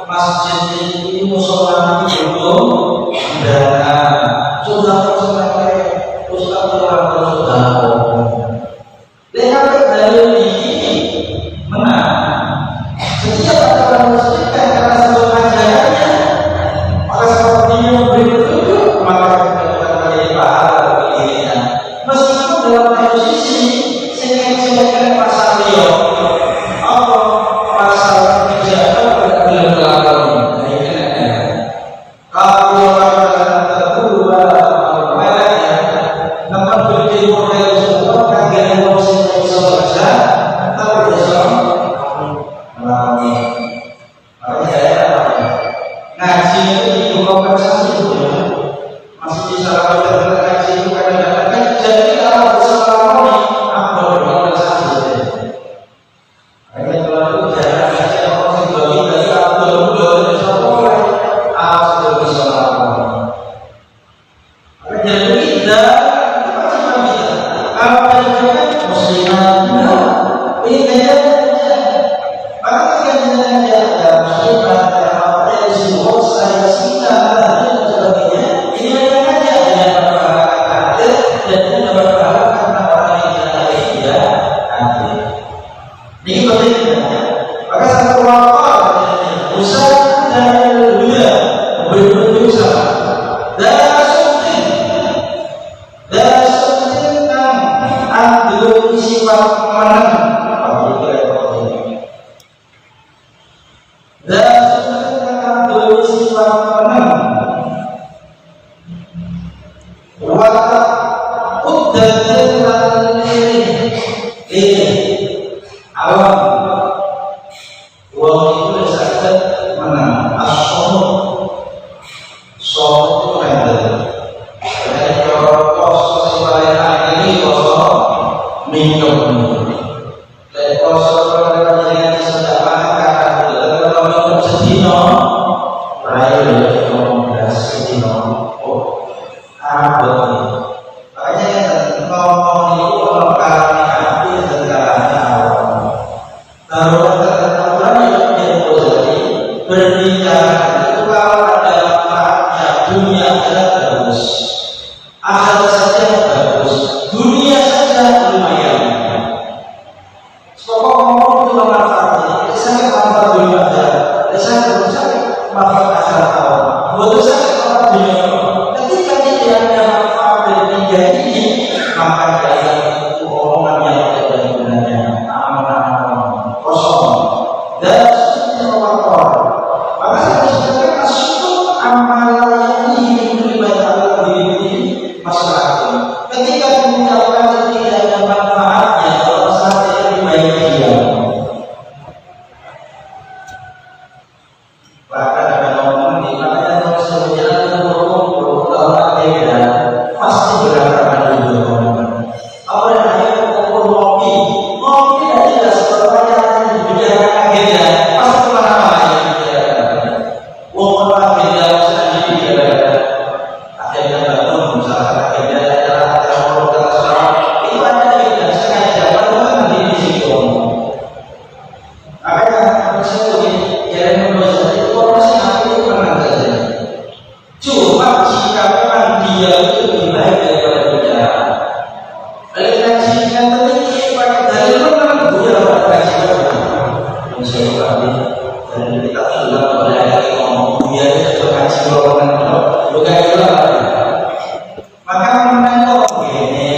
Masjid ini musola itu dan sudah berdosa. Dasar kan andul sifat menang. Dasar kan andul sifat menang. Wata uddatin awam uang itu disebut menang. As-sohut sohut itu rendah. Kalau kosong sifatnya ini kosong minum. Dan kosong kalau dengan sedang makan kalau minum sedino rayu minum sedino. Oh, apa ini? Makanya ngomong itu kalau kalahnya hati dan kalahnya awam. Kalau kata-kata yang jadi berbicara itu kalau ada manfaatnya dunia adalah bagus. Akal saja bagus, dunia saja lumayan. Pokok ngomong itu manfaatnya. Saya manfaat dunia saja. Saya berusaha manfaat akal awam. Berusaha manfaat dunia. Ketika tidak ada manfaat dari tiga ini, maka dari itu omongan yang tidak ada gunanya. Aman-aman kosong. Dan seterusnya wakor. Maka saya berkata masuk amalan ini beribadah diri masyarakat. Ketika mengucapkan tidak ada manfaatnya, kalau masalah tidak baik dia. Bahkan ada ngomong di mana yang sebenarnya orang beda pasti berantakan juga. Apa yang ada ukur ngopi tidak jelas pertanyaan yang dibicarakan beda pasti kemana-mana yang dibicarakan. Ukur beda misalnya dibicarakan akhirnya bangun misalkan akhirnya adalah kalau kata seorang itu ada beda sengaja baru di situ. Makanya saya begini jangan membaca itu masih hati itu menang saja. Cuma jika memang dia itu lebih baik daripada bicara. Oleh kajian tadi pakai dalil menang dia pada kajian. Misalnya dan kita sudah boleh lagi ngomong dia itu kaji golongan bukan juga. Maka menang begini.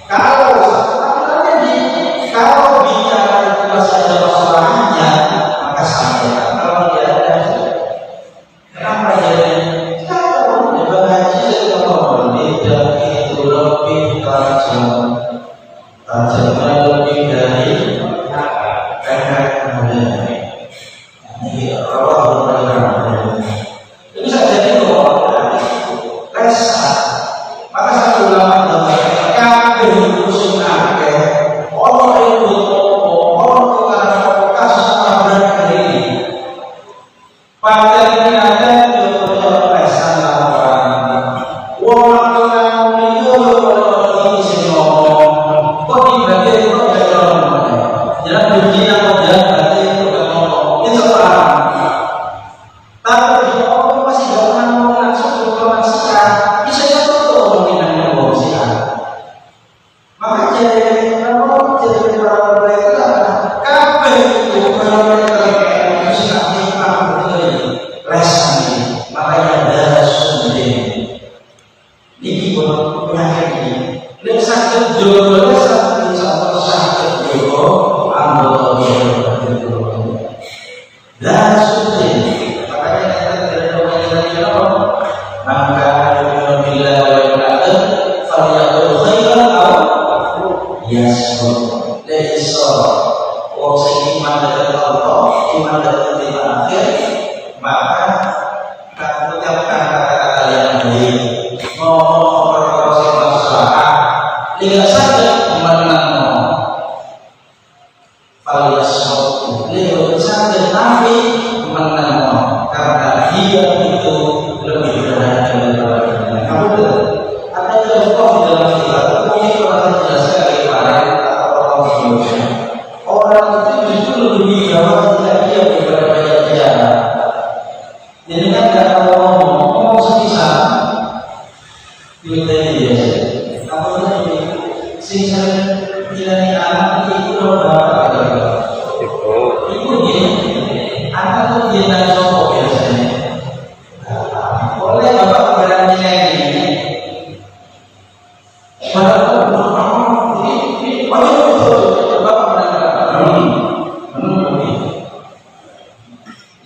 Kalau bicara itu masih ada masalahnya, maka sampaikan. Kalau tidak ada, kenapa jadi? Kalau dibahaji sesuatu tidak itu lebih tajam lebih dari ini Allah. Itu saja jadi resa. Maka satu ulama mengatakan kabeh musim akeh ono ribut ono tukang kasus nabrak ini. Padahal ini ada yo resa lawan. Wong nang niku iki sing ngomong. Kok dibagi kok gak ngomong. Jangan begini apa jangan berarti itu gak ngomong. Itu salah. Tapi kalau masih gak ngomong langsung ke maksiat, bisa jatuh mungkin yang ngomong siat. Maka jadi orang mereka kabeh itu kalau mereka siat nikmat betul lesan. Makanya ada sunding. Ini buat penyakit ini. Dia sakit jodoh, sakit jodoh, anggota jodoh. Dan sunding. Maka bila berkata falyatul khairan aw yasmut laysa wa iman dari Allah iman dari akhir maka mengucapkan kata-kata yang baik ngomong perkara sing maslahat tidak saja menang falyasmut tidak saja tapi menang karena dia itu lebih berharga daripada dunia. Kamu ada contoh di dalam kitab mungkin orang jelaskan bagaimana orang sebelumnya. Orang itu justru lebih gawat jika dia daripada banyak bicara. Jadi kan kalau ngomong sepisah, kita dia. Kamu ini sisa bilangin anak itu berapa kali? Itu dia. Anak itu dia nak contoh biasanya.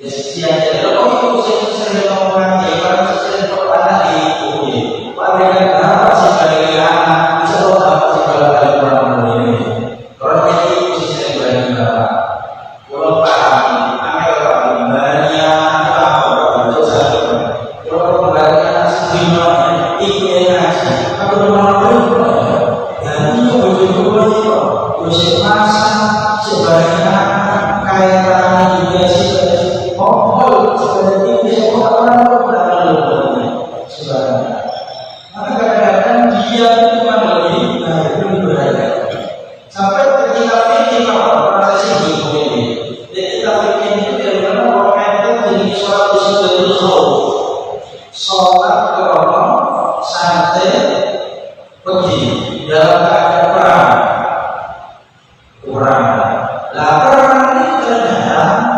Siang kalau itu sering ngomong kalau sering anak itu pada kenapa sih kalian bisa tahu apa sih kalau kalian orang ini kalau itu sering berani kalau paham apa banyak apa itu saja kalau banyak semua itu aja aku mau dan itu betul-betul itu masa sebanyak kayak juga sih sebenarnya bisa orang sebenarnya. Maka kadang-kadang dia itu lebih berharga. Sampai ketika fikir proses ini, ketika fikir itu dari mana orang itu menjadi suatu sesuatu sholat kerana santai pergi dalam keadaan perang. Lah perang ini ternyata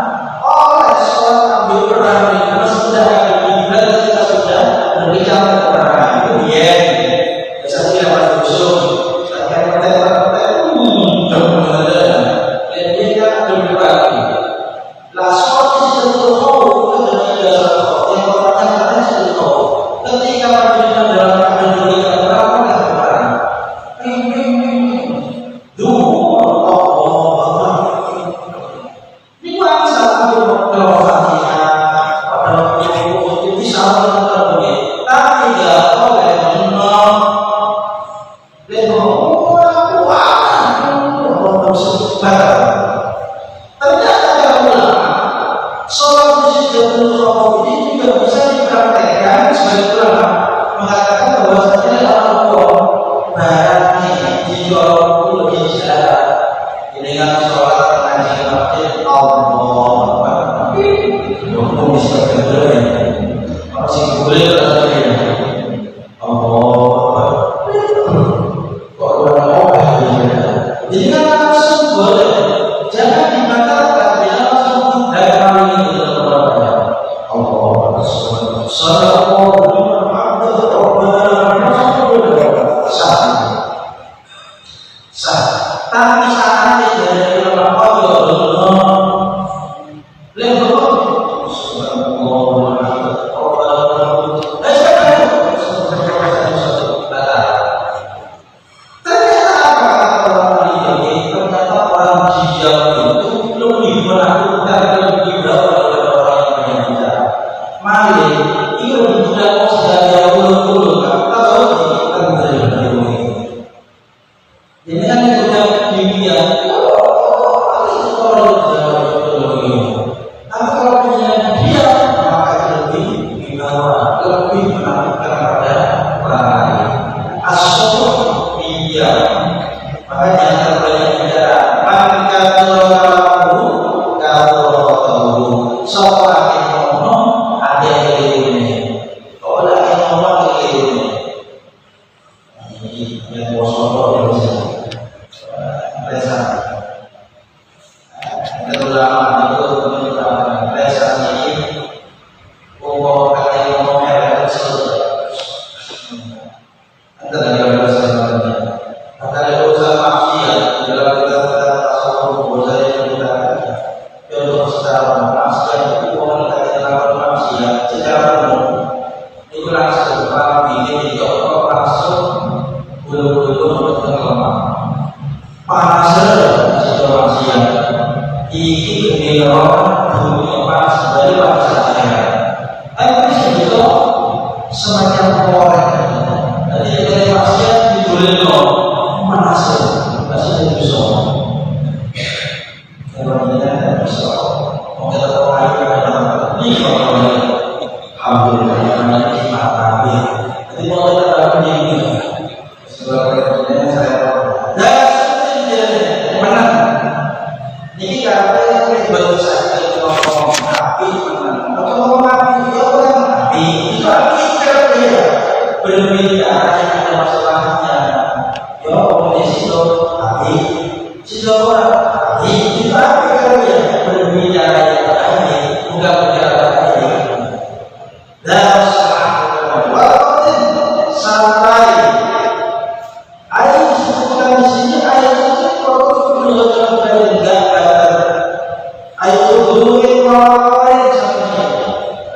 Ayo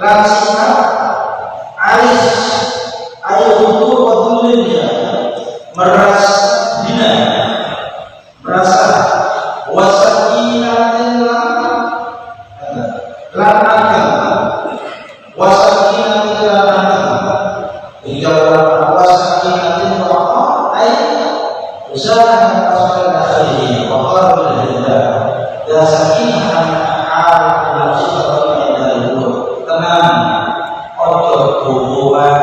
Rasika Ais Ayutu Watulinya Meras Dina Merasa Wasakinatin Lanatan Wasakinatin Lanatan hingga wasakinatin Waqah Ay Usaha Pasal Akhiri Waqah Bilhida Dan sakinah tenang, ojo hubungan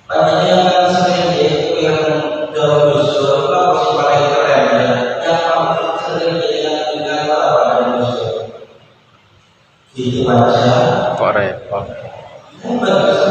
panjenengan sering yang dalam usul apa sih paling keren ya yang paling sering dengan apa dalam usul itu aja kok repot belajar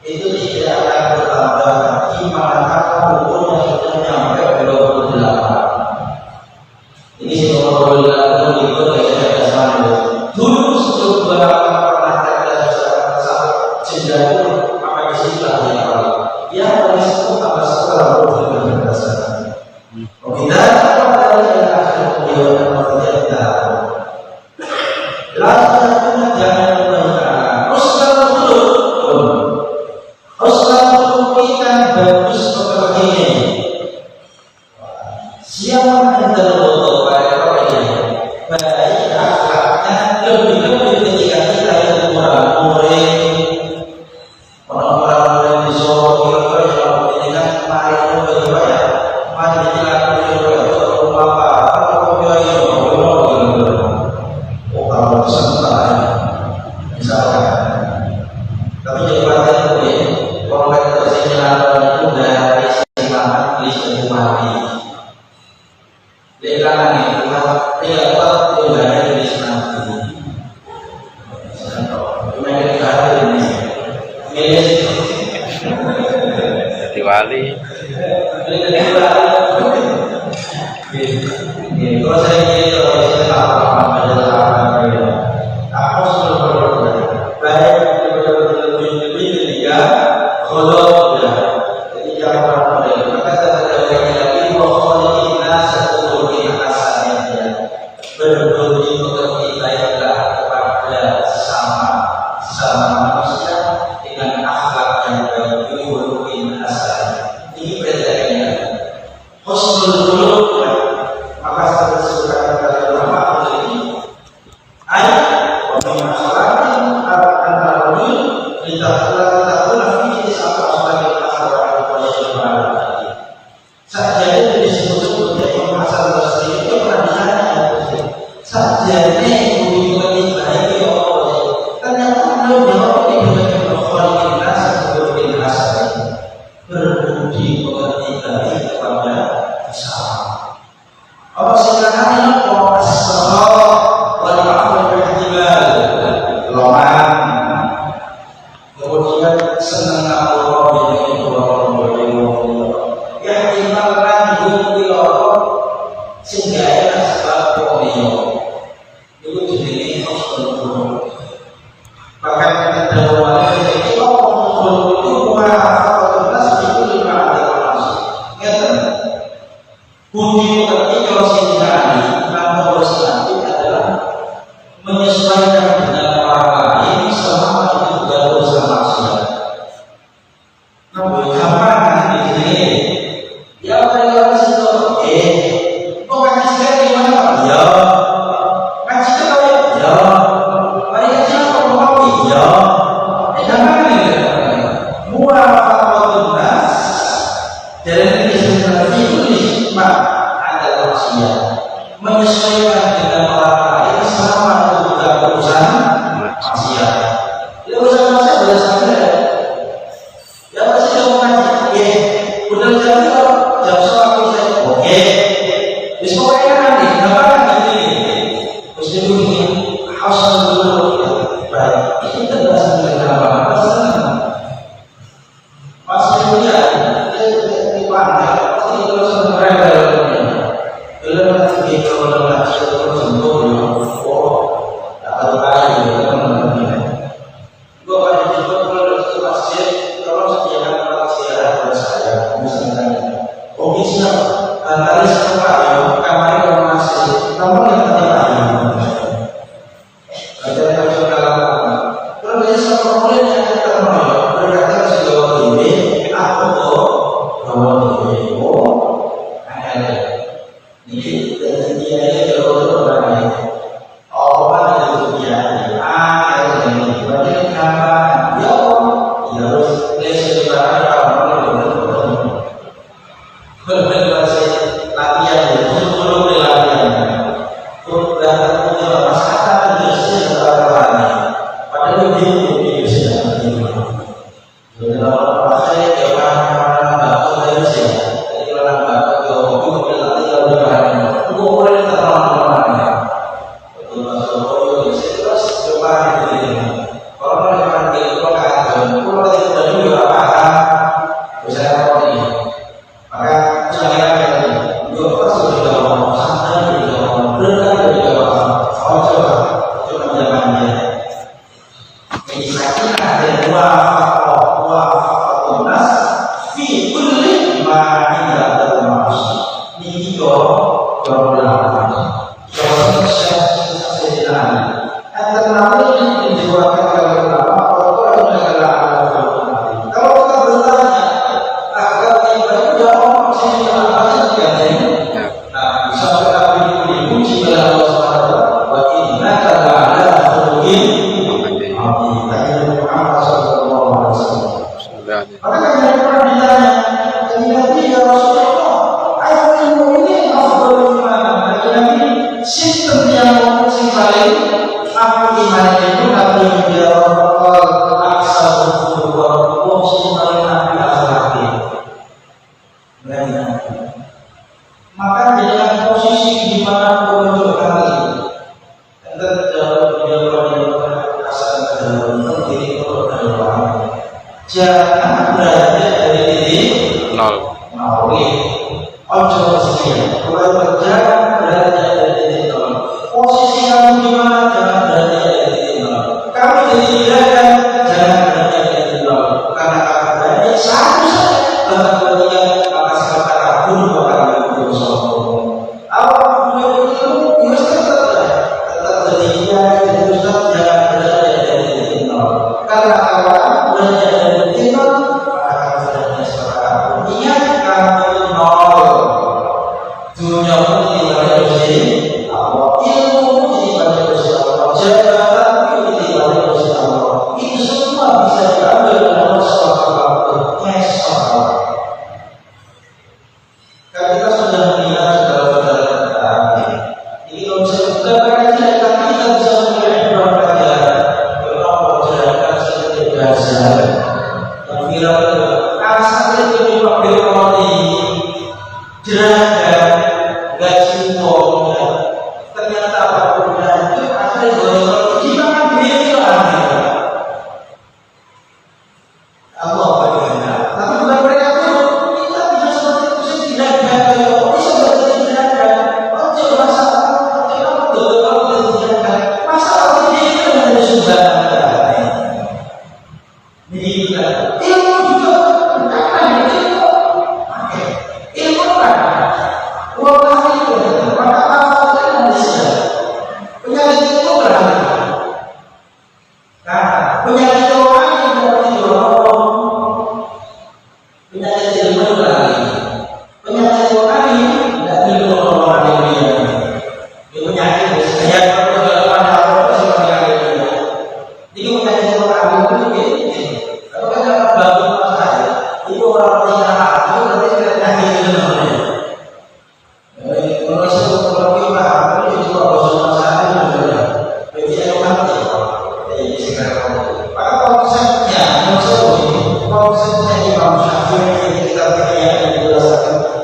Itu tidak akan bertambah di mana hukumnya sudah nyampe 28. Siapa yang tertutup pada orangnya baik akhlaknya lebih ketika kita itu kurang murid orang-orang murid di Solo kira-kira yang pendidikan mari itu bagaimana ya mari dijelaskan dulu itu rumah apa kalau biaya oh kalau kesempatan misalkan tapi jadi pada itu kalau kita tersinyal itu dari semangat di mati Lelang itu tidak kuat tidak di sana. Mereka ada ini. Diwali. Kalau saya ini kalau saya tahu adalah aku selalu berdoa baik lebih ketiga kalau jadi jangan maka terjadi lagi bahwa berbudi pekerti baiklah kepada sama manusia dengan akhlak yang baik yuhulukin asal ini bedanya husnul khuluq maka sesuatu kata ulama ini ayat wa min akhlaqin an-nabi litakuna fi sapa sebagai akhlak wa syarah saja disebut sebagai masalah tersebut itu pernah sajane budi pekerti baik ya Allah ternyata belum jawab di bagian berkhalikin nasa sebagai asal berbudi pekerti baik kepada sesama apa silakan Allah as-sakha wal ma'ruf bil ihtimal loman kemudian senang Allah dengan Allah ya ihtimalkan budi Allah sehingga ada sebab pokoknya itu jadi husnul khuluq. Maka kita tahu itu husnul khuluq itu muafaqatun nas fi kulli ma'adil manusia. Ingat budi pekerti kalau sehingga maka harus nanti adalah menyesuaikan dengan orang lain selama itu tidak dosa maksiat. Namun kapan di sini? Ya mereka situ kok kan sekali gimana Pak? Ya menyesuaikan dengan orang lain selama itu tidak berurusan maksiat. Tidak berurusan maksiat boleh saja. Ya pasti kamu ngaji, udah jadi jam sholat saya, oke. Bisa pokoknya nanti, kenapa nanti ini? Mesti begini, hasil dulu baik. Itu tidak sebenarnya apa? Masih punya, di mana? Pasti terus mereka. Kalau nanti kalau nanti terus sembuh, oh, tak terbaik teman-teman. Gua pada jemput kalau di masjid, kalau sediakan manusia buat saya, misalnya, oh bisa, antara siapa ya, kamar yang masih, namun yang terbaik. Ada yang saudara, kalau bisa problem yang kita mau, berkata segala ini, aku tuh, kalau ini, oh, ada. Jadi dari dia jauh berbeda. Allah itu dia, yang ini bagaimana kapan? Ya, harus les sebarang orang berbagai latihan itu belum latihan. Sudah punya masalah Indonesia sekarang. Padahal dia sudah jadi kalau saya jawab apa Indonesia, jadi kalau apa jawab boleh terang-terangnya. Betul betul terus coba ini. Kalau mereka itu kan, kalau tidak juga apa, bisa apa ini. Maka jangan juga sudah Maka dengan posisi di mana penunjuk kami jangan berada dari titik nol. Ojo posisinya, mulai berjalan berada dari titik nol. Posisi kamu di mana jangan berada dari titik nol. Kamu jadi tidak jangan berada dari titik nol. Karena akan berada satu saja bahkan ketika maka sekarang kabur bahkan kabur sombong. Awal punya itu harus tetap jadi dia jadi Ustaz jangan berada dari titik nol. Karena awal berada dari titik nol maka berada sekarang kabur. Ingat kamu nol. Dunia pun diibadah Gusti Allah, ilmu pun diibadah Gusti Allah, jabatan pun diibadah Gusti Allah. Itu semua bisa diambil dalam suatu waktu esok. Kan kita sudah melihat saudara-saudara kita. Ini kalau bisa bukan mereka tidak, tapi kita bisa melihat beberapa pelajaran. Kalau pelajaran seperti biasa, yang viral itu asal itu dipakai roti, jeragan. Gaji uang, ternyata apapun itu akhirnya gosok gimana dia itu aneh. Allah bagaimana? Tapi bukan mereka itu kita bisa seperti itu tidak ada, bisa berarti tidak ada. Ojo masalah, ojo betul tidak ada. Masalah ini itu ada sumbangan. Begitu kan? Ilmu juga bukan ilmu. Ilmu apa?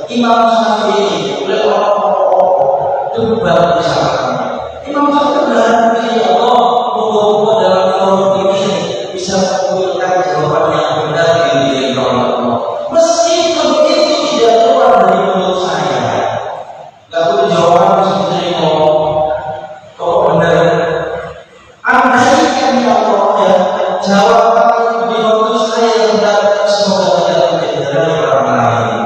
Imam Syafi'i oleh orang-orang itu baru disalahan. Imam Syafi'i berarti Allah mengumpulkan dalam forum ini bisa mengumpulkan jawaban yang benar di diri Allah. Meskipun itu tidak keluar dari mulut saya, nggak perlu jawaban seperti ngomong kok benar. Andaikan ya Allah ya jawaban itu di mulut saya yang benar, semoga tidak menjadi dari orang lain.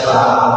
Islam.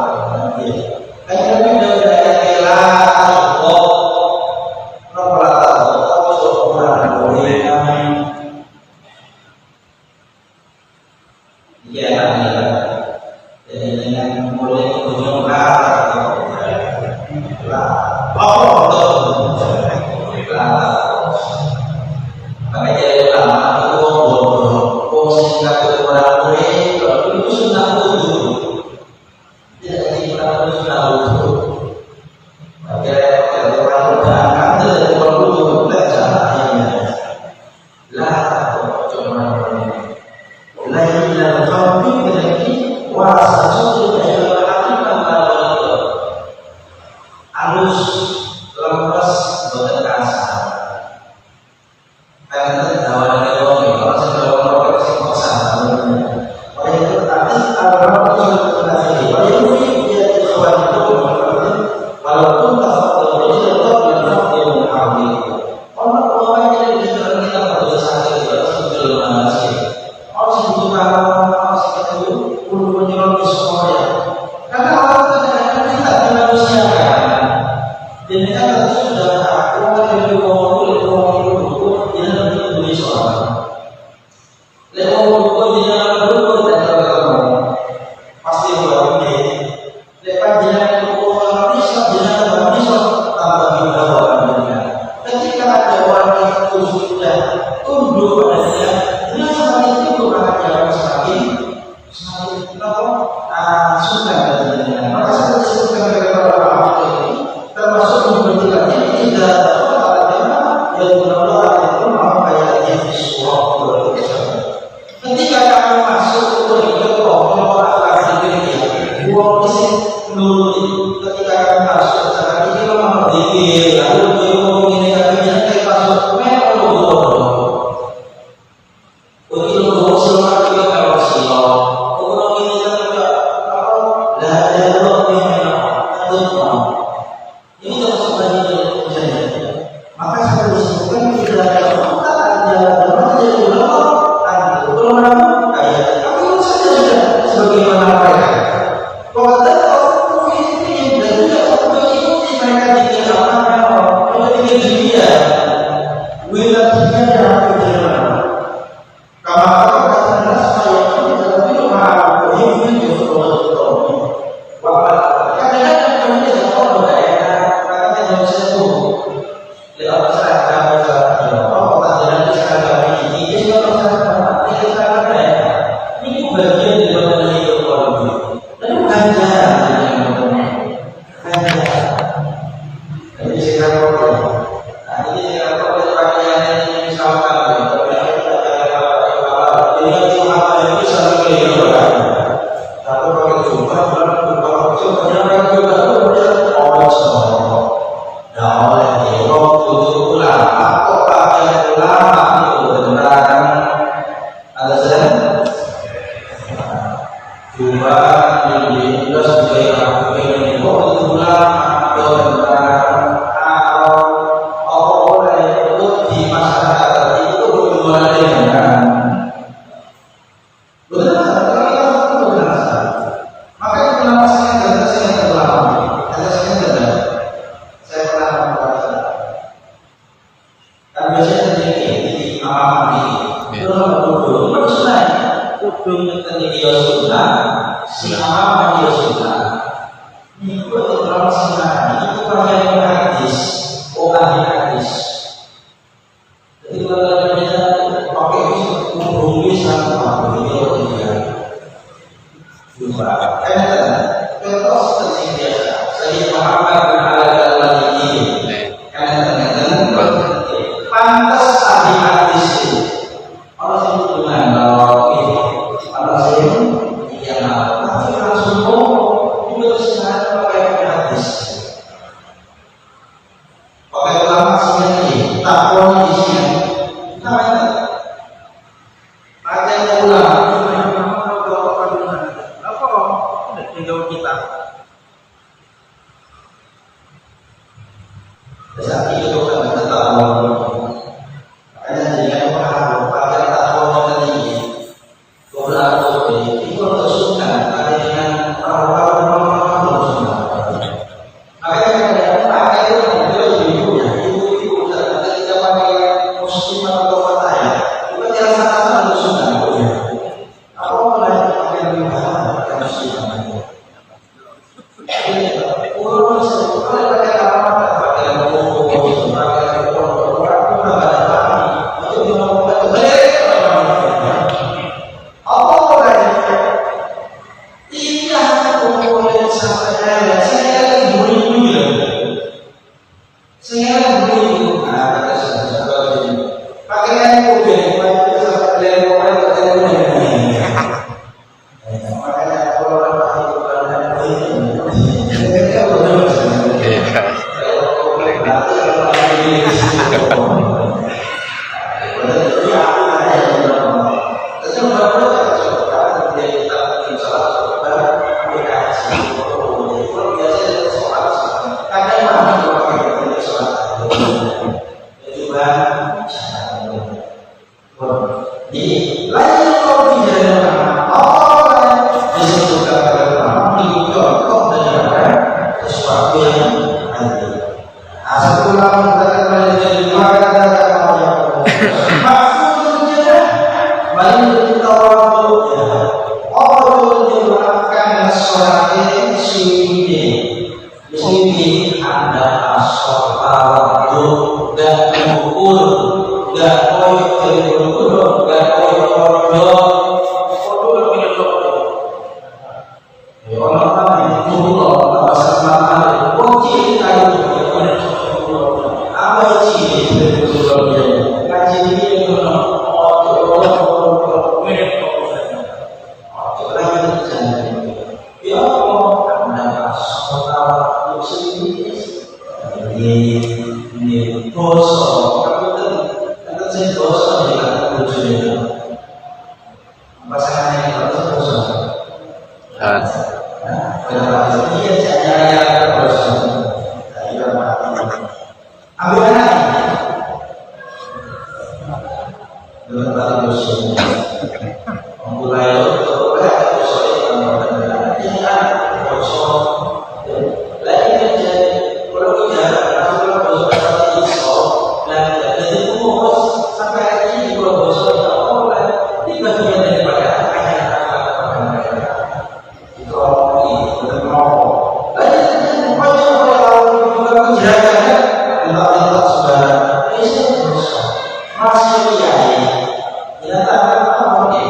tak saudara, ini dosa. Masih kiai, kita tak apa ni.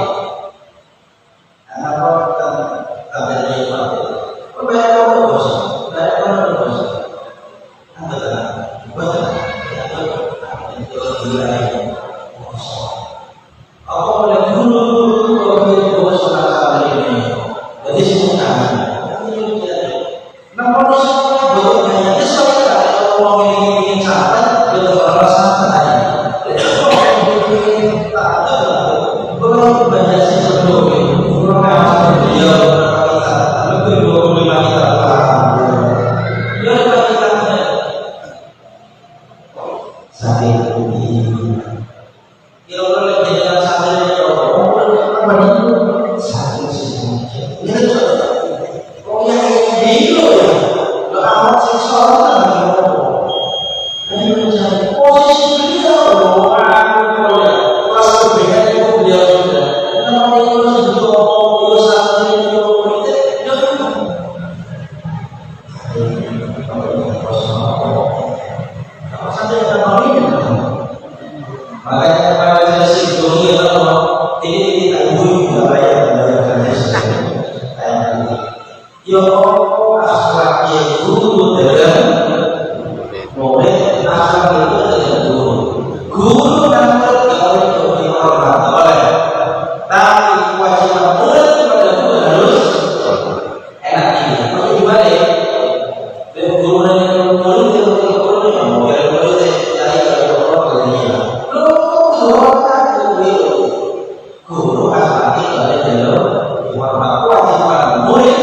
Anak orang tak ada iman. Berbeza dosa, berbeza dosa. Apa tak? Betul. Itu wilayah dosa. Apa boleh guru bagi dosa kali ini? Jadi semua. Namun semua betul hanya sesuatu kalau orang ini ingin sampai betul rasa tadi. Orang ini tak ada belum banyak sebelum belum ada dia kita lebih 25 kita paham. Dia kita sampai ini. Dia boleh jadi sampai apa ni? Sampai sini. Ini oh ya ini amat sesuatu yang mencari posisi dia orang kelas berbeda itu dia sudah namanya itu juga sampai itu makanya pada sesi dunia ini kita juga banyak yo akhlak guru dalam murid akhlak itu dengan guru dan murid kalau dihormati oleh tapi kewajiban murid kepada guru harus enak ini kalau dibalik dan guru dan murid itu guru yang murid cari kalau orang lain guru akhlak itu ada dalam dihormati kewajiban murid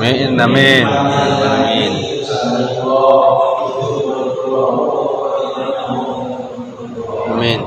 Amin. Amin. Amin. Amin.